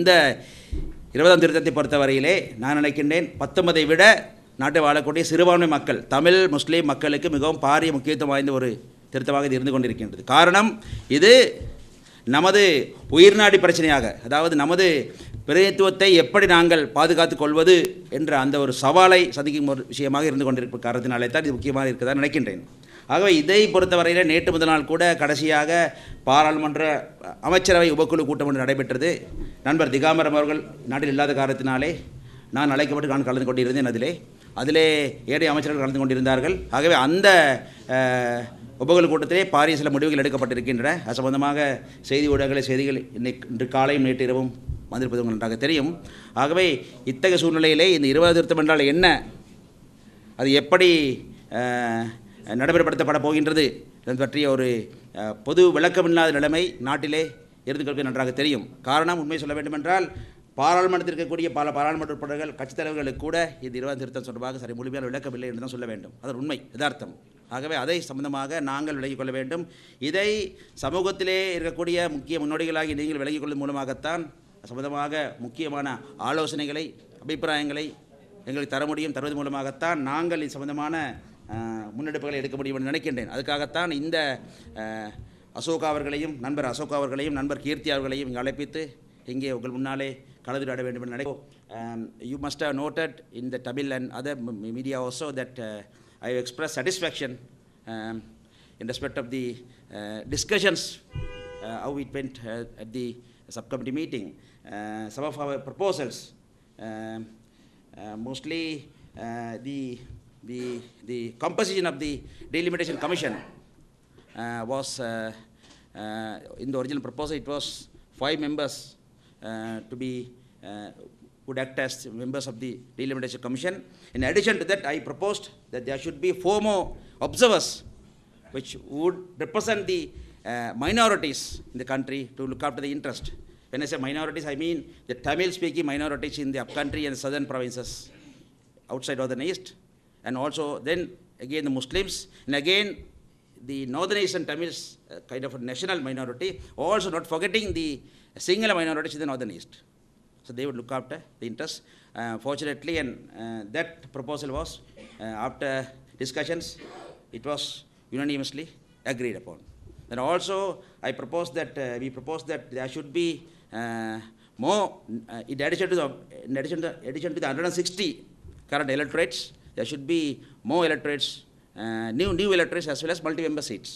இந்த 20ஆம் திருத்தத்தை பொறுத்தவரையிலே நான் நினைக்கின்றேன் 19ஐ விட நாட்டை வாழக்கூடிய சிறுபான்மை மக்கள் தமிழ் முஸ்லீம் மக்களுக்கு மிகவும் பாரிய முக்கியத்துவம் வாய்ந்த ஒரு திருத்தமாக இது இருந்து கொண்டிருக்கின்றது. காரணம், இது நமது உயிர்நாடி பிரச்சனையாக, அதாவது நமது பிரதிநிதித்துவத்தை எப்படி நாங்கள் பாதுகாத்துக் கொள்வது என்ற அந்த ஒரு சவாலை சந்திக்கும் ஒரு விஷயமாக இருந்து கொண்டிருக்கும் காரணத்தினாலே தான் இது முக்கியமாக இருக்கிறதா நினைக்கின்றேன். ஆகவே இதை பொறுத்தவரையில் நேற்று முதல் நாள் கூட கடைசியாக பாராளுமன்ற அமைச்சரவை உபக்குழு கூட்டம் ஒன்று நடைபெற்றது. நண்பர் திகாம்பரம் அவர்கள் நாட்டில் இல்லாத காரணத்தினாலே நான் அழைக்கப்பட்டு நான் கலந்து கொண்டிருந்தேன். அதிலே ஏழை அமைச்சர்கள் கலந்து கொண்டிருந்தார்கள். ஆகவே அந்த உபகுழு கூட்டத்திலே பாரிய சில முடிவுகள் எடுக்கப்பட்டிருக்கின்றன. அது சம்பந்தமாக செய்தி ஊடகங்களில் செய்திகள் இன்று காலையும் நேற்று இரவும் வந்திருப்பது உங்களுக்கு நன்றாக தெரியும். ஆகவே இத்தகைய சூழ்நிலையிலே இந்த 20 திருத்தம் என்றால் என்ன, அது எப்படி நடைமுறைப்படுத்தப்பட போகின்றது என்பது பற்றிய ஒரு பொது விளக்கமில்லாத நிலைமை நாட்டிலே இருந்து கொள்வது நன்றாக தெரியும். காரணம், உண்மை சொல்ல வேண்டுமென்றால் பாராளுமன்றத்தில் இருக்கக்கூடிய பல பாராளுமன்ற உறுப்பினர்கள் கட்சித் தலைவர்களுக்கு கூட இந்த 20 திருத்தம் தொடர்பாக சரி முழுமையான விளக்கமில்லை என்று தான் சொல்ல வேண்டும். அது உண்மை, யதார்த்தம். ஆகவே அதை சம்பந்தமாக நாங்கள் விலகிக் கொள்ள வேண்டும். இதை சமூகத்திலே இருக்கக்கூடிய முக்கிய முன்னோடிகளாகி நீங்கள் விலகிக் கொள்வதன் மூலமாகத்தான் சம்பந்தமாக முக்கியமான ஆலோசனைகளை அபிப்பிராயங்களை எங்களுக்கு தர முடியும். தருவது மூலமாகத்தான் நாங்கள் இது சம்பந்தமான முன்னெடுப்புகளை எடுக்க முடியும் என்று நினைக்கின்றேன். அதுக்காகத்தான் இந்த அசோகா அவர்களையும் நண்பர் அசோகா அவர்களையும் நண்பர் கீர்த்தி அவர்களையும் இங்கே அழைப்பித்து இங்கே உங்கள் முன்னாலே கலந்துரையாட வேண்டும் என்று நினைக்கிறேன். You must have noted in the Tamil and other media also that I have expressed satisfaction in respect of the discussions how it went at the subcommittee meeting. Some of our proposals, mostly the composition of the Delimitation Commission was in the original proposal it was 5 members to be would act as members of the Delimitation Commission. In addition to that, I proposed that there should be 4 more observers which would represent the minorities in the country to look after the interest. When I say minorities, I mean the Tamil-speaking minorities in the upcountry and southern provinces outside northern east, and also then again the Muslims, and again the northern eastern Tamils, kind of a national minority, also not forgetting the singular minorities in the northern east. So they would look after the interests. Fortunately, and that proposal was, after discussions, it was unanimously agreed upon. Then also I proposed that, we proposed that there should be more, in addition to the 160 current electorates, there should be more electorates, new electorates as well as multi-member seats.